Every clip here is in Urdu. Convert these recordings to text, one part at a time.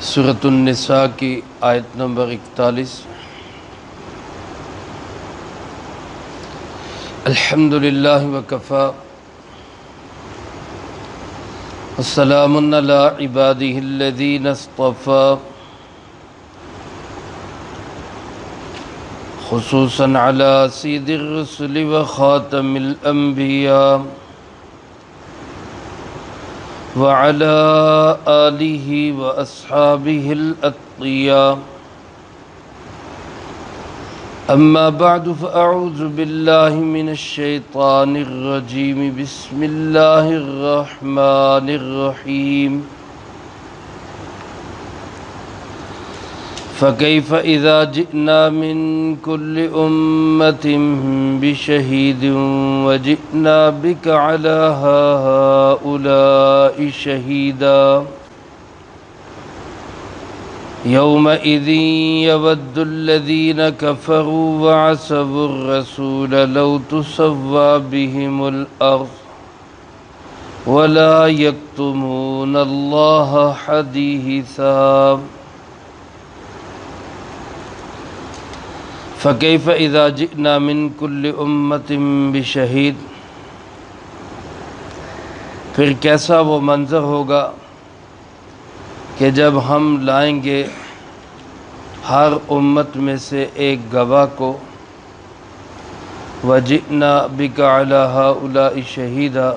سورۃ النساء کی آیت نمبر 41۔ الحمدللہ وکفی والسلام علی عبادہ الذین اصطفی، خصوصا علی سید الرسل وخاتم الانبیاء وعلى آلہ واصحابہ الاتقیاء، اما بعد فاعوذ باللہ من الشیطان الرجیم، بسم اللہ الرحمن الرحیم۔ فکیف اذا جئنا من کل امۃ بشہید وجئنا بک علی ہؤلاء شہیدا، یومئذ یود الذین کفروا وعصوا الرسول لو تسوی بہم الارض ولا یکتمون اللہ حدیثا۔ فکیف اذا جئنا من کل امۃ بشہید، پھر کیسا وہ منظر ہوگا کہ جب ہم لائیں گے ہر امت میں سے ایک گواہ کو، وجئنا بک علی ہؤلاء شہیدا،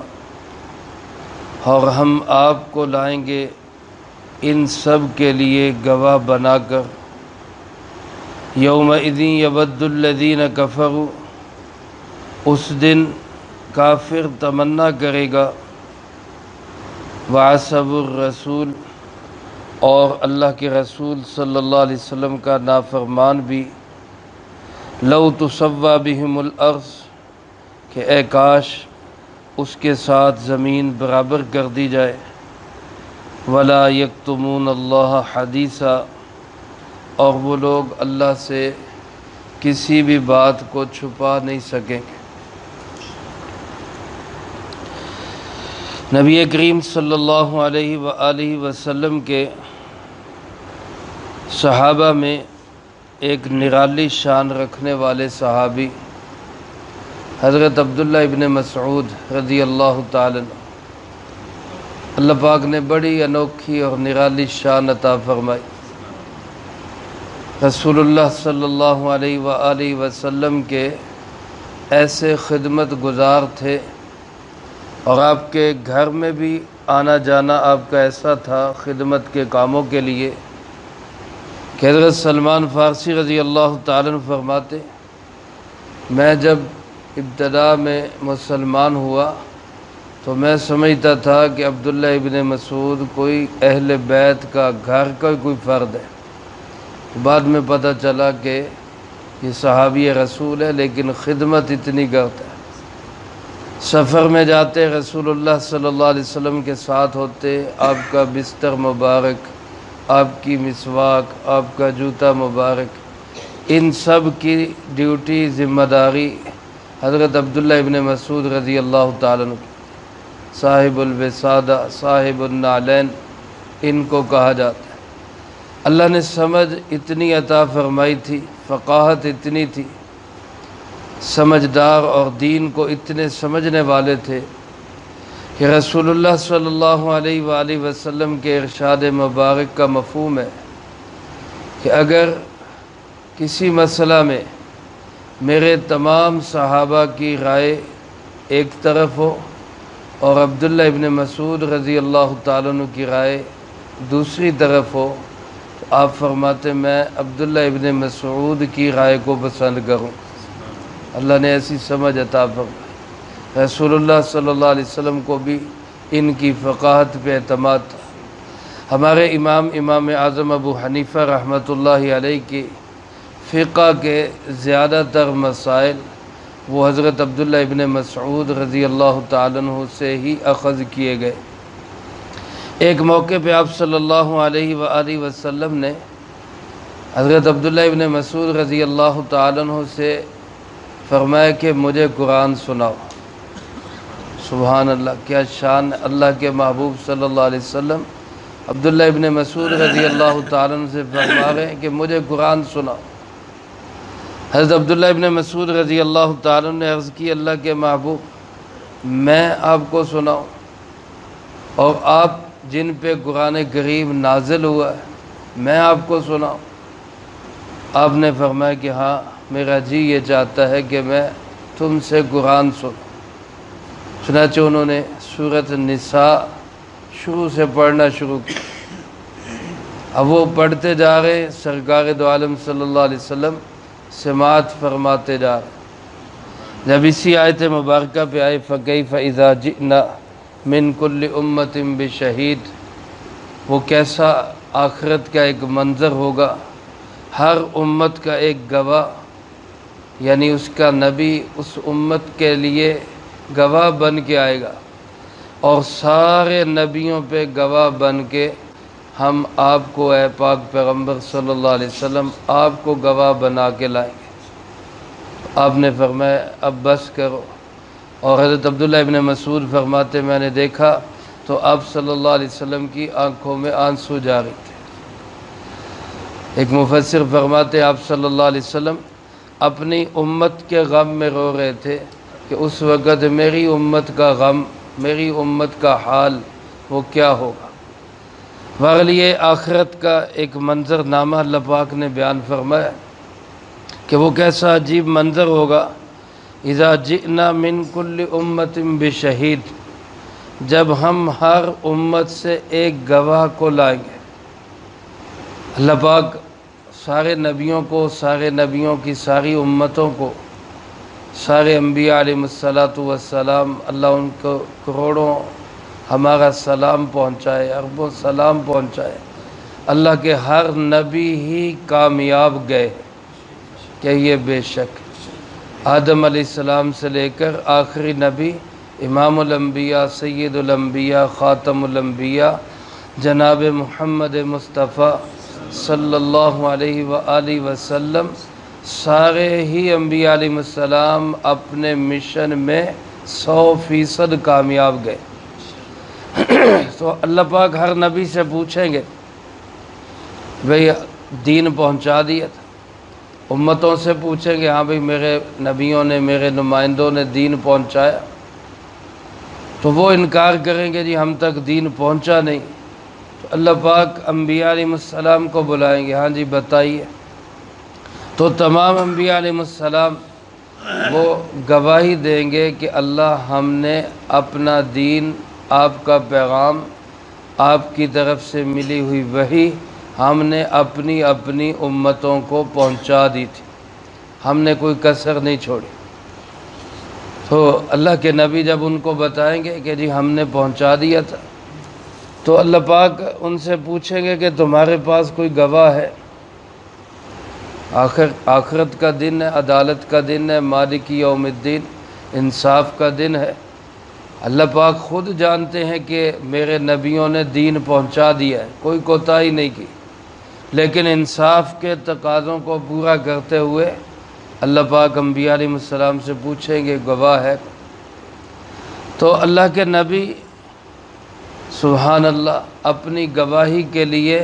اور ہم آپ کو لائیں گے ان سب کے لیے گواہ بنا کر۔ یومئذ یود الذین کفروا، اس دن کافر تمنا کرے گا، وعصوا الرسول، اور اللہ کے رسول صلی اللہ علیہ وسلم کا نافرمان بھی، لو تسوی بہم الارض، کہ اے کاش اس کے ساتھ زمین برابر کر دی جائے، ولا یکتمون اللہ حدیثا، اور وہ لوگ اللہ سے کسی بھی بات کو چھپا نہیں سکیں گے۔ نبی کریم صلی اللہ علیہ وآلہ وسلم کے صحابہ میں ایک نرالی شان رکھنے والے صحابی حضرت عبداللہ ابن مسعود رضی اللہ تعالیٰ عنہ، اللہ پاک نے بڑی انوکھی اور نرالی شان عطا فرمائی۔ رسول اللہ صلی اللہ علیہ وآلہ وسلم کے ایسے خدمت گزار تھے، اور آپ کے گھر میں بھی آنا جانا آپ کا ایسا تھا خدمت کے کاموں کے لیے کہ حضرت سلمان فارسی رضی اللہ تعالیٰ عنہ فرماتے، میں جب ابتدا میں مسلمان ہوا تو میں سمجھتا تھا کہ عبداللہ ابن مسعود کوئی اہل بیت کا گھر کا کوئی فرد ہے، بعد میں پتہ چلا کہ یہ صحابی رسول ہے، لیکن خدمت اتنی کرتا ہے۔ سفر میں جاتے رسول اللہ صلی اللہ علیہ وسلم کے ساتھ ہوتے، آپ کا بستر مبارک، آپ کی مسواک، آپ کا جوتا مبارک، ان سب کی ڈیوٹی ذمہ داری حضرت عبداللہ ابن مسعود رضی اللہ تعالیٰ عنہ، صاحب الوسادہ، صاحب النعلین، ان کو کہا جاتا ہے۔ اللہ نے سمجھ اتنی عطا فرمائی تھی، فقاہت اتنی تھی، سمجھدار اور دین کو اتنے سمجھنے والے تھے کہ رسول اللہ صلی اللہ علیہ وآلہ وسلم کے ارشاد مبارک کا مفہوم ہے کہ اگر کسی مسئلہ میں میرے تمام صحابہ کی رائے ایک طرف ہو اور عبداللہ ابن مسعود رضی اللہ تعالیٰ عنہ کی رائے دوسری طرف ہو، تو آپ فرماتے میں عبداللہ ابن مسعود کی رائے کو پسند کروں۔ اللہ نے ایسی سمجھ عطا فرمائی۔ رسول اللہ صلی اللہ علیہ وسلم کو بھی ان کی فقاہت پہ اعتماد تھا۔ ہمارے امام اعظم ابو حنیفہ رحمۃ اللہ علیہ کی فقہ کے زیادہ تر مسائل وہ حضرت عبداللہ ابن مسعود رضی اللہ تعالیٰ عنہ سے ہی اخذ کیے گئے۔ ایک موقع پہ آپ صلی اللہ علیہ وآلہ وسلم نے حضرت عبداللہ ابن مسعود رضی اللہ تعالیٰ عنہ سے فرمایا کہ مجھے قرآن سناؤ۔ سبحان اللہ، کیا شان اللہ کے محبوب صلی اللہ علیہ وسلم عبداللہ ابن مسعود رضی اللہ تعالیٰ عنہ سے فرما رہے ہیں کہ مجھے قرآن سناؤ۔ حضرت عبداللہ ابن مسعود رضی اللہ تعالیٰ عنہ نے عرض کی اللہ کے محبوب میں آپ کو سناؤں، اور آپ جن پہ قرآن کریم نازل ہوا ہے میں آپ کو سناؤں؟ آپ نے فرمایا کہ ہاں میرا جی یہ چاہتا ہے کہ میں تم سے قرآن سنوں۔ چنانچہ انہوں نے سورۃ النساء شروع سے پڑھنا شروع کیا۔ اب وہ پڑھتے جا رہے، سرکار دو عالم صلی اللہ علیہ وسلم سماعت فرماتے جا رہے۔ جب اسی آیت مبارکہ پہ آئے فَكَيْفَ إِذَا جِئْنَا مِن كُلِّ أُمَّةٍ بِشَهِيدٍ، وہ کیسا آخرت کا ایک منظر ہوگا، ہر امت کا ایک گواہ، یعنی اس کا نبی اس امت کے لیے گواہ بن کے آئے گا، اور سارے نبیوں پہ گواہ بن کے ہم آپ کو اے پاک پیغمبر صلی اللہ علیہ وسلم آپ کو گواہ بنا کے لائیں گے۔ آپ نے فرمایا اب بس کرو، اور حضرت عبداللہ ابن مسعود فرماتے میں نے دیکھا تو آپ صلی اللہ علیہ وسلم کی آنکھوں میں آنسو جاری تھے۔ ایک مفسر فرماتے آپ صلی اللہ علیہ وسلم اپنی امت کے غم میں رو رہے تھے کہ اس وقت میری امت کا غم، میری امت کا حال وہ کیا ہوگا۔ بہرحال یہ آخرت کا ایک منظر نامہ اللہ پاک نے بیان فرمایا کہ وہ کیسا عجیب منظر ہوگا۔ اذا جئنا من کل امت بشہید، جب ہم ہر امت سے ایک گواہ کو لائیں گے۔ اللہ پاک سارے نبیوں کو، سارے نبیوں کی ساری امتوں کو، سارے انبیاء علیہ السلام، اللہ ان کو کروڑوں ہمارا سلام پہنچائے، اربوں سلام پہنچائے۔ اللہ کے ہر نبی ہی کامیاب گئے کہ یہ بے شک آدم علیہ السلام سے لے کر آخری نبی امام الانبیاء، سید الانبیاء، خاتم الانبیاء جناب محمد مصطفیٰ صلی اللہ علیہ وآلہ وسلم، سارے ہی انبیاء علیہ السلام اپنے مشن میں 100% کامیاب گئے۔ تو اللہ پاک ہر نبی سے پوچھیں گے بھئی دین پہنچا دیا تھا، امتوں سے پوچھیں گے ہاں بھئی میرے نبیوں نے، میرے نمائندوں نے دین پہنچایا، تو وہ انکار کریں گے جی ہم تک دین پہنچا نہیں۔ تو اللہ پاک انبیاء علیہ السلام کو بلائیں گے، ہاں جی بتائیے۔ تو تمام انبیاء علیہ السلام وہ گواہی دیں گے کہ اللہ ہم نے اپنا دین، آپ کا پیغام، آپ کی طرف سے ملی ہوئی وحی ہم نے اپنی اپنی امتوں کو پہنچا دی تھی، ہم نے کوئی کسر نہیں چھوڑی۔ تو اللہ کے نبی جب ان کو بتائیں گے کہ جی ہم نے پہنچا دیا تھا، تو اللہ پاک ان سے پوچھیں گے کہ تمہارے پاس کوئی گواہ ہے؟ آخرت کا دن ہے، عدالت کا دن ہے، مالک یوم الدین، انصاف کا دن ہے۔ اللہ پاک خود جانتے ہیں کہ میرے نبیوں نے دین پہنچا دیا ہے، کوئی کوتاہی نہیں کی، لیکن انصاف کے تقاضوں کو پورا کرتے ہوئے اللہ پاک انبیاء علیہ السلام سے پوچھیں گے گواہ ہے؟ تو اللہ کے نبی سبحان اللہ اپنی گواہی کے لیے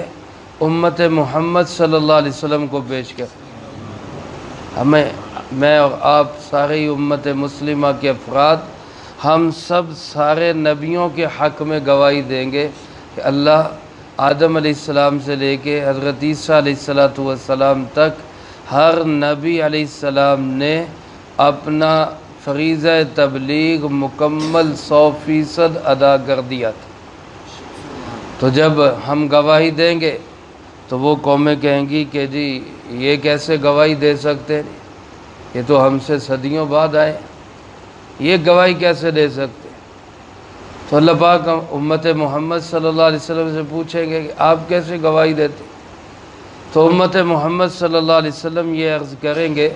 امت محمد صلی اللہ علیہ وسلم کو پیش کر، میں اور آپ ساری امت مسلمہ کے افراد، ہم سب سارے نبیوں کے حق میں گواہی دیں گے کہ اللہ آدم علیہ السلام سے لے کے حضرت عیسیٰ علیہ السلام تک ہر نبی علیہ السلام نے اپنا فریضہ تبلیغ مکمل 100% ادا کر دیا تھا۔ تو جب ہم گواہی دیں گے تو وہ قومیں کہیں گی کہ جی یہ کیسے گواہی دے سکتے ہیں، یہ تو ہم سے صدیوں بعد آئے، یہ گواہی کیسے دے سکتے؟ تو اللہ پاک امت محمد صلی اللہ علیہ وسلم سے پوچھیں گے کہ آپ کیسے گواہی دیتے؟ تو امت محمد صلی اللہ علیہ وسلم یہ عرض کریں گے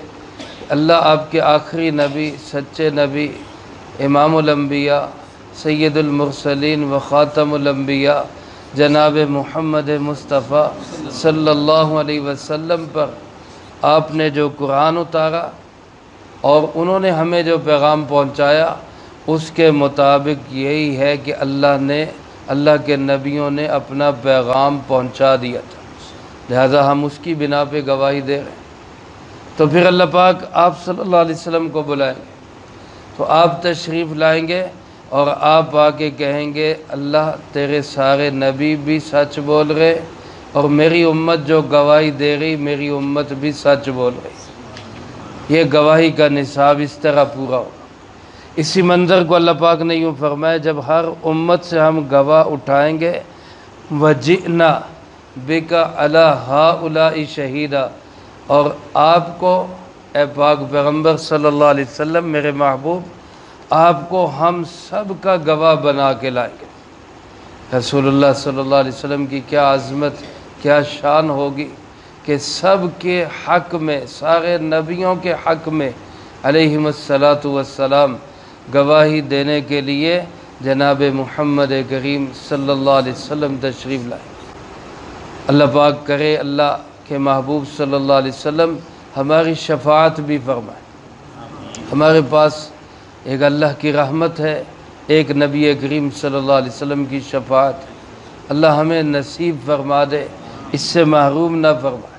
اللہ آپ کے آخری نبی، سچے نبی، امام الانبیاء، سید المرسلین و خاتم الانبیاء جناب محمد مصطفیٰ صلی اللہ علیہ وسلم پر آپ نے جو قرآن اتارا اور انہوں نے ہمیں جو پیغام پہنچایا، اس کے مطابق یہی ہے کہ اللہ نے اللہ کے نبیوں نے اپنا پیغام پہنچا دیا تھا، لہذا ہم اس کی بنا پہ گواہی دے رہے ہیں۔ تو پھر اللہ پاک آپ صلی اللہ علیہ وسلم کو بلائیں گے، تو آپ تشریف لائیں گے اور آپ آ کے کہیں گے اللہ تیرے سارے نبی بھی سچ بول رہے اور میری امت جو گواہی دے رہی میری امت بھی سچ بول رہی۔ یہ گواہی کا نصاب اس طرح پورا ہوگا۔ اسی منظر کو اللہ پاک نے یوں فرمایا، جب ہر امت سے ہم گواہ اٹھائیں گے وَجِئْنَا بِكَ عَلَىٰ هَٰؤُلَاءِ شَهِيدًا، اور آپ کو اے پاک پیغمبر صلی اللہ علیہ وسلم میرے محبوب، آپ کو ہم سب کا گواہ بنا کے لائیں گے۔ رسول اللہ صلی اللہ علیہ وسلم کی کیا عظمت، کیا شان ہوگی کہ سب کے حق میں، سارے نبیوں کے حق میں علیہم الصلاۃ والسلام گواہی دینے کے لیے جناب محمد کریم صلی اللہ علیہ وسلم تشریف لائیں۔ اللہ پاک کرے اللہ کے محبوب صلی اللہ علیہ وسلم ہماری شفاعت بھی فرمائے۔ ہمارے پاس ایک اللہ کی رحمت ہے، ایک نبی کریم صلی اللہ علیہ وسلم کی شفاعت ہے۔ اللہ ہمیں نصیب فرما دے، اس سے محروم نہ فرمائے۔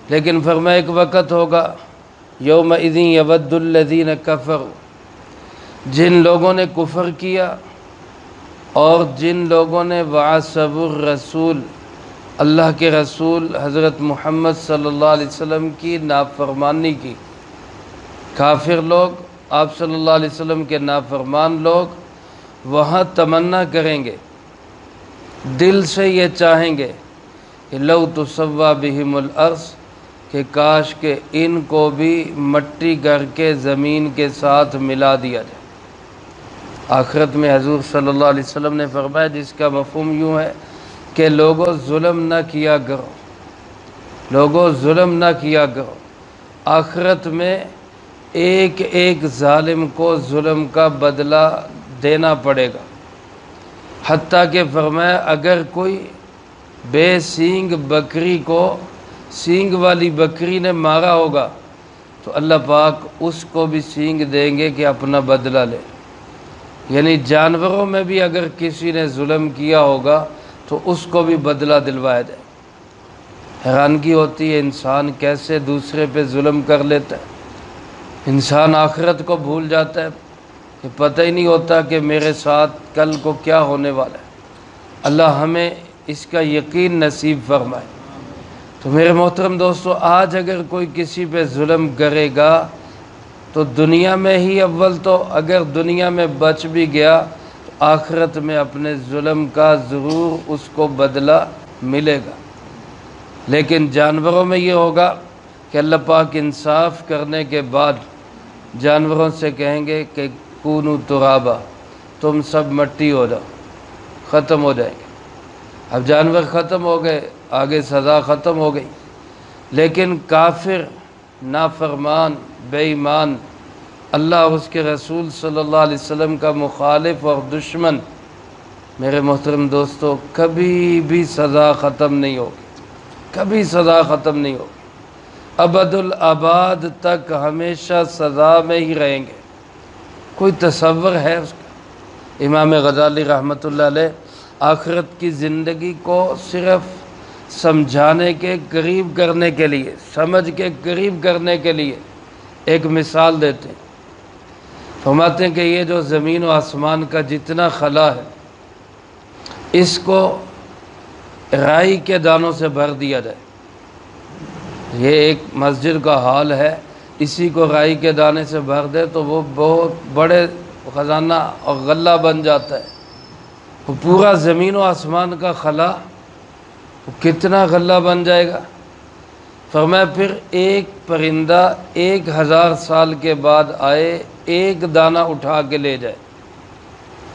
لیکن فرمائے ایک وقت ہوگا یومئذ یود الذین کفروا، جن لوگوں نے کفر کیا اور جن لوگوں نے وعصوا الرسول، اللہ کے رسول حضرت محمد صلی اللہ علیہ وسلم کی نافرمانی کی، کافر لوگ، آپ صلی اللہ علیہ وسلم کے نافرمان لوگ وہاں تمنا کریں گے، دل سے یہ چاہیں گے کہ لو تسویٰ بہم الارض، کہ کاش کہ ان کو بھی مٹی کر کے زمین کے ساتھ ملا دیا جائے۔ آخرت میں حضور صلی اللہ علیہ وسلم نے فرمایا جس کا مفہوم یوں ہے کہ لوگوں ظلم نہ کیا کرو، لوگوں ظلم نہ کیا کرو۔ آخرت میں ایک ایک ظالم کو ظلم کا بدلہ دینا پڑے گا، حتیٰ کہ فرمایا اگر کوئی بے سینگ بکری کو سینگ والی بکری نے مارا ہوگا تو اللہ پاک اس کو بھی سینگ دیں گے کہ اپنا بدلہ لے۔ یعنی جانوروں میں بھی اگر کسی نے ظلم کیا ہوگا تو اس کو بھی بدلہ دلوایا جائے۔ حیرانگی ہوتی ہے انسان کیسے دوسرے پہ ظلم کر لیتا ہے۔ انسان آخرت کو بھول جاتا ہے کہ پتہ ہی نہیں ہوتا کہ میرے ساتھ کل کو کیا ہونے والا ہے۔ اللہ ہمیں اس کا یقین نصیب فرمائے۔ تو میرے محترم دوستو، آج اگر کوئی کسی پہ ظلم کرے گا تو دنیا میں ہی اول تو اگر دنیا میں بچ بھی گیا تو آخرت میں اپنے ظلم کا ضرور اس کو بدلہ ملے گا۔ لیکن جانوروں میں یہ ہوگا کہ اللہ پاک انصاف کرنے کے بعد جانوروں سے کہیں گے کہ کونوا ترابا، تم سب مٹی ہو جاؤ، ختم ہو جائیں گے۔ اب جانور ختم ہو گئے، آگے سزا ختم ہو گئی۔ لیکن کافر، نافرمان، بے ایمان، اللہ اور اس کے رسول صلی اللہ علیہ وسلم کا مخالف اور دشمن، میرے محترم دوستو، کبھی بھی سزا ختم نہیں ہوگی، کبھی سزا ختم نہیں ہوگی، ابد الآباد تک ہمیشہ سزا میں ہی رہیں گے۔ کوئی تصور ہے اس کا؟ امام غزالی رحمۃ اللہ علیہ آخرت کی زندگی کو صرف سمجھانے کے، قریب کرنے کے لیے، سمجھ کے قریب کرنے کے لیے ایک مثال دیتے ہیں۔ فرماتے ہیں کہ یہ جو زمین و آسمان کا جتنا خلا ہے اس کو رائی کے دانوں سے بھر دیا جائے۔ یہ ایک مسجد کا حال ہے، اسی کو رائی کے دانے سے بھر دے تو وہ بہت بڑے خزانہ اور غلہ بن جاتا ہے۔ وہ پورا زمین و آسمان کا خلا وہ کتنا غلہ بن جائے گا۔ فرمایا پھر ایک پرندہ 1000 سال کے بعد آئے، ایک دانہ اٹھا کے لے جائے،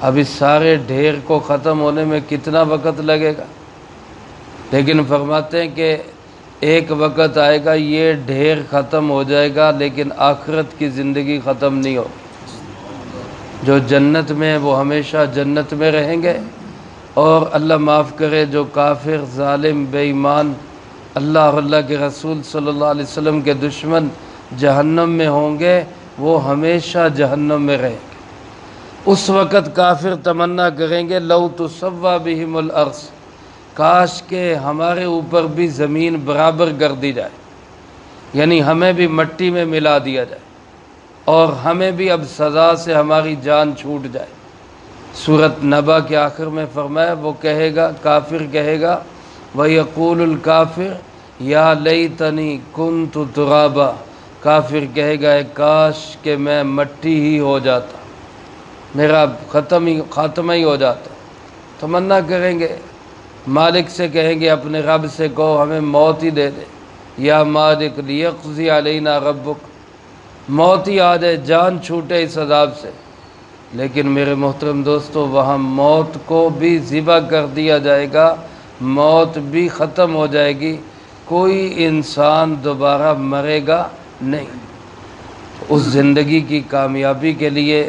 اب اس سارے ڈھیر کو ختم ہونے میں کتنا وقت لگے گا؟ لیکن فرماتے ہیں کہ ایک وقت آئے گا یہ ڈھیر ختم ہو جائے گا لیکن آخرت کی زندگی ختم نہیں ہوگی۔ جو جنت میں ہیں وہ ہمیشہ جنت میں رہیں گے، اور اللہ معاف کرے جو کافر، ظالم، بے ایمان، اللہ اور اللہ کے رسول صلی اللہ علیہ وسلم کے دشمن جہنم میں ہوں گے، وہ ہمیشہ جہنم میں رہیں گے۔ اس وقت کافر تمنا کریں گے لو تسوی بہم الارض، کاش کہ ہمارے اوپر بھی زمین برابر کر دی جائے، یعنی ہمیں بھی مٹی میں ملا دیا جائے اور ہمیں بھی اب سزا سے ہماری جان چھوٹ جائے۔ سورۃ نبا کے آخر میں فرمایا وہ کہے گا، کافر کہے گا وَيَقُولُ الْكَافِرُ یا لیتنی کنت ترابا، کافر کہے گا کاش کہ میں مٹی ہی ہو جاتا، میرا خاتمہ ہی ہو جاتا۔ تمنا کریں گے، مالک سے کہیں گے، اپنے رب سے کہو ہمیں موت ہی دے دے، یا مالک لیقضی علینا ربک، موت ہی آ جائے، جان چھوٹے اس عذاب سے۔ لیکن میرے محترم دوستو، وہاں موت کو بھی ذبح کر دیا جائے گا، موت بھی ختم ہو جائے گی، کوئی انسان دوبارہ مرے گا نہیں۔ اس زندگی کی کامیابی کے لیے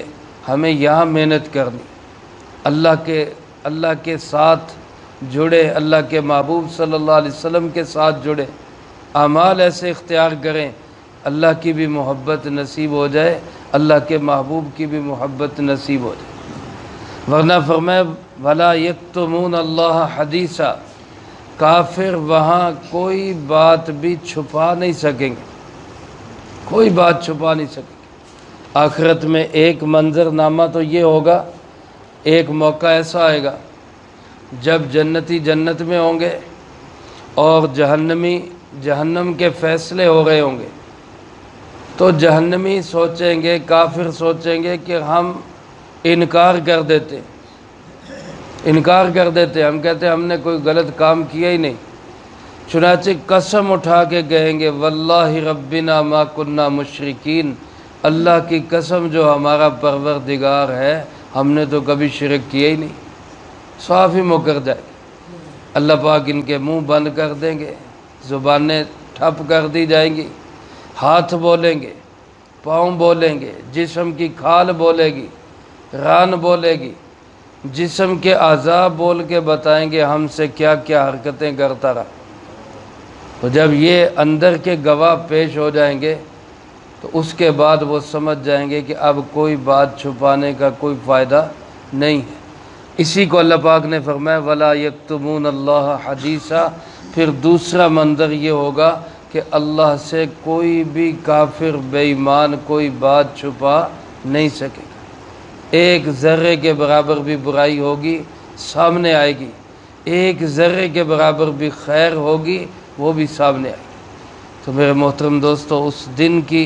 ہمیں یہاں محنت کرنی، اللہ کے ساتھ جڑے، اللہ کے محبوب صلی اللہ علیہ وسلم کے ساتھ جڑے، اعمال ایسے اختیار کریں اللہ کی بھی محبت نصیب ہو جائے، اللہ کے محبوب کی بھی محبت نصیب ہو جائے۔ ورنہ فرمائے وَلَا يَكْتُمُونَ اللَّهَ حَدِيثًا، کافر وہاں کوئی بات بھی چھپا نہیں سکیں گے، کوئی بات چھپا نہیں سکیں گے۔ آخرت میں ایک منظر نامہ تو یہ ہوگا، ایک موقع ایسا آئے گا جب جنتی جنت میں ہوں گے اور جہنمی جہنم کے فیصلے ہو رہے ہوں گے، تو جہنمی سوچیں گے، کافر سوچیں گے کہ ہم انکار کر دیتے، ہم کہتے ہم نے کوئی غلط کام کیا ہی نہیں، چنانچہ قسم اٹھا کے کہیں گے واللہ ربنا ما کننا مشرکین، اللہ کی قسم جو ہمارا پروردگار ہے ہم نے تو کبھی شرک کیا ہی نہیں، صاف ہی مکر جائے۔ اللہ پاک ان کے منہ بند کر دیں گے، زبانیں ٹھپ کر دی جائیں گی، ہاتھ بولیں گے، پاؤں بولیں گے، جسم کی کھال بولے گی، ران بولے گی، جسم کے اعضاء بول کے بتائیں گے ہم سے کیا کیا حرکتیں کرتا رہا۔ تو جب یہ اندر کے گواہ پیش ہو جائیں گے تو اس کے بعد وہ سمجھ جائیں گے کہ اب کوئی بات چھپانے کا کوئی فائدہ نہیں ہے۔ اسی کو اللہ پاک نے فرمایا وَلَا يَكْتُمُونَ اللَّهَ حَدِيثًا، پھر دوسرا منظر یہ ہوگا کہ اللہ سے کوئی بھی کافر بے ایمان کوئی بات چھپا نہیں سکے گا، ایک ذرے کے برابر بھی برائی ہوگی سامنے آئے گی، ایک ذرے کے برابر بھی خیر ہوگی وہ بھی سامنے آئے گی۔ تو میرے محترم دوستو، اس دن کی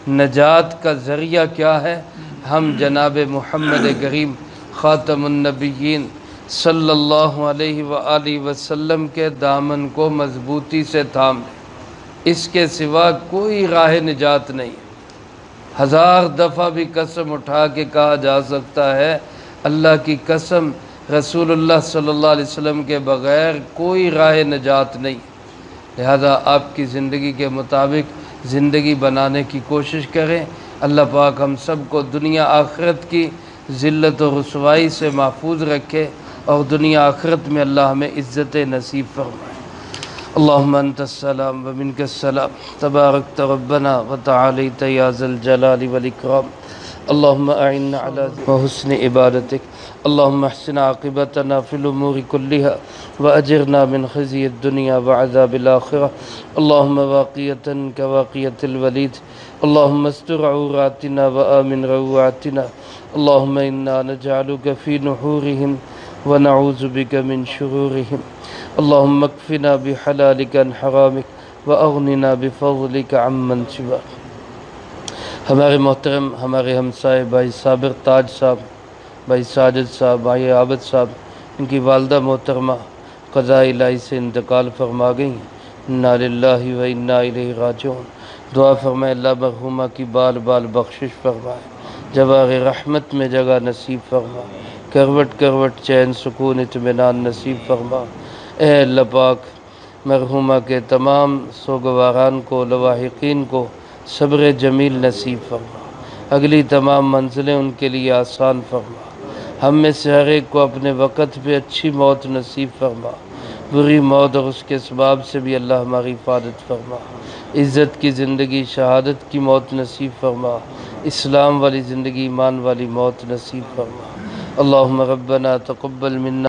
نجات کا ذریعہ کیا ہے؟ ہم جناب محمد کریم خاتم النبیین صلی اللہ علیہ وآلہ وسلم کے دامن کو مضبوطی سے تھام لیں، اس کے سوا کوئی راہ نجات نہیں ہے۔ ہزار دفعہ بھی قسم اٹھا کے کہا جا سکتا ہے، اللہ کی قسم رسول اللہ صلی اللہ علیہ وسلم کے بغیر کوئی راہ نجات نہیں، لہذا آپ کی زندگی کے مطابق زندگی بنانے کی کوشش کریں۔ اللہ پاک ہم سب کو دنیا آخرت کی ذلت و رسوائی سے محفوظ رکھے اور دنیا آخرت میں اللہ ہمیں عزت نصیب فرمائے۔ اللہم انت السلام ومنک السلام، تبارکت ربنا وتعالیت یا ذا الجلال والاکرام، اللہم اعنا علی وحسن عبادتک، اللہم احسن عاقبتنا فی الامور کلها واجرنا من خزی الدنیا وعذاب الآخرہ، اللہم واقیتا کواقیت الولید، اللہم استر عوراتنا وآمن روعاتنا، اللہم انا نجعلک فی نحورہم ونعوذ بک من شرورہم، اللہم اکفنا بحلالک عن حرامک واغننا بفضلک عمن سواک۔ ہمارے محترم، ہمارے ہمسائے بھائی صابر تاج صاحب، بھائی ساجد صاحب، بھائی عابد صاحب، ان کی والدہ محترمہ قضاء الہی سے انتقال فرما گئی ہیں، انا للہ و انا الیہ راجعون۔ دعا فرمائے اللہ مرحومہ کی بال بال بخشش فرمائے، جوار رحمت میں جگہ نصیب فرما، کروٹ کروٹ چین سکون اطمینان نصیب فرما۔ اے اللہ پاک، مرحومہ کے تمام سوگواران کو، لواحقین کو صبر جمیل نصیب فرما، اگلی تمام منزلیں ان کے لیے آسان فرما، ہم میں سے ہر ایک کو اپنے وقت پہ اچھی موت نصیب فرما، بری موت اور اس کے اسباب سے بھی اللہ ہماری حفاظت فرما، عزت کی زندگی، شہادت کی موت نصیب فرما، اسلام والی زندگی، ایمان والی موت نصیب فرما۔ اللہم ربنا تقبل منا